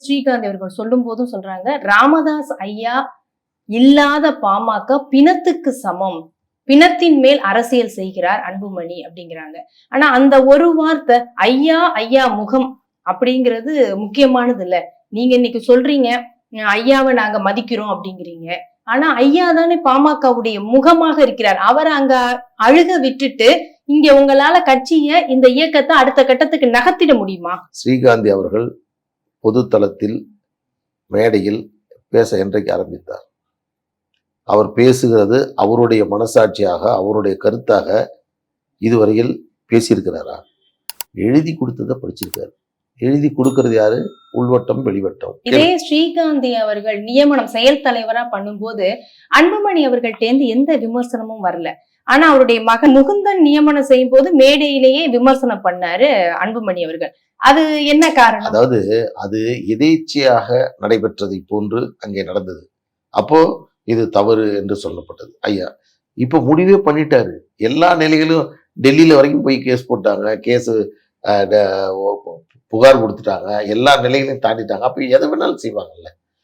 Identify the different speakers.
Speaker 1: ஸ்ரீகாந்த் அவர்கள் சொல்லும் போதும் சொல்றாங்க, ராமதாஸ் ஐயா இல்லாத பாமக பிணத்துக்கு சமம், பிணத்தின் மேல் அரசியல் செய்கிறார் அன்புமணி அப்படிங்கிறாங்க. ஆனா அந்த ஒரு வார்த்தை ஐயா ஐயா முகம் அப்படிங்கிறது முக்கியமானது இல்ல. நீங்க இன்னைக்கு சொல்றீங்க ஐயாவை நாங்க மதிக்கிறோம் அப்படிங்கிறீங்க. ஆனா ஐயா தானே பாமகவுடைய முகமாக இருக்கிறார். அவரை அங்க அழுக விட்டுட்டு இங்க உங்களால கட்சிய இந்த இயக்கத்தை அடுத்த கட்டத்துக்கு நகர்த்திட முடியுமா?
Speaker 2: ஸ்ரீகாந்தி அவர்கள் பொது தளத்தில் மேடையில் பேச என்றைக்கு ஆரம்பித்தார்? அவர் பேசுகிறது அவருடைய மனசாட்சியாக, அவருடைய கருத்தாக இதுவரையில் பேசியிருக்கிறாரா? எழுதி கொடுத்ததை படிச்சிருக்காரு. எழுதி கொடுக்கறது யாரு? உள்வட்டம் வெளிவட்டம்.
Speaker 1: இதே ஸ்ரீகாந்தி அவர்கள் நியமனம் செயல் தலைவரா பண்ணும்போது அன்புமணி அவர்கள்டேந்து எந்த விமர்சனமும் வரல. ஆனா அவருடைய மகன் முகுந்தன் நியமனம் செய்யும் போது மேடையிலேயே விமர்சனம் பண்ணாரு அன்புமணி அவர்கள். அது என்ன காரணம்?
Speaker 2: அதாவது அது எதேச்சையாக நடைபெற்றதை போன்று அங்கே நடந்தது. அப்போ இது தவறு என்று சொல்லப்பட்டது. ஐயா இப்ப முடிவே பண்ணிட்டாரு. எல்லா நிலைகளும் டெல்லியில வரைக்கும் போய் கேஸ் போட்டாங்க, கேஸ் புகார் கொடுத்துட்டாங்க, எல்லா நிலைகளையும் தாண்டிட்டாங்க. அப்ப எதை வேணாலும் செய்வாங்கல்ல.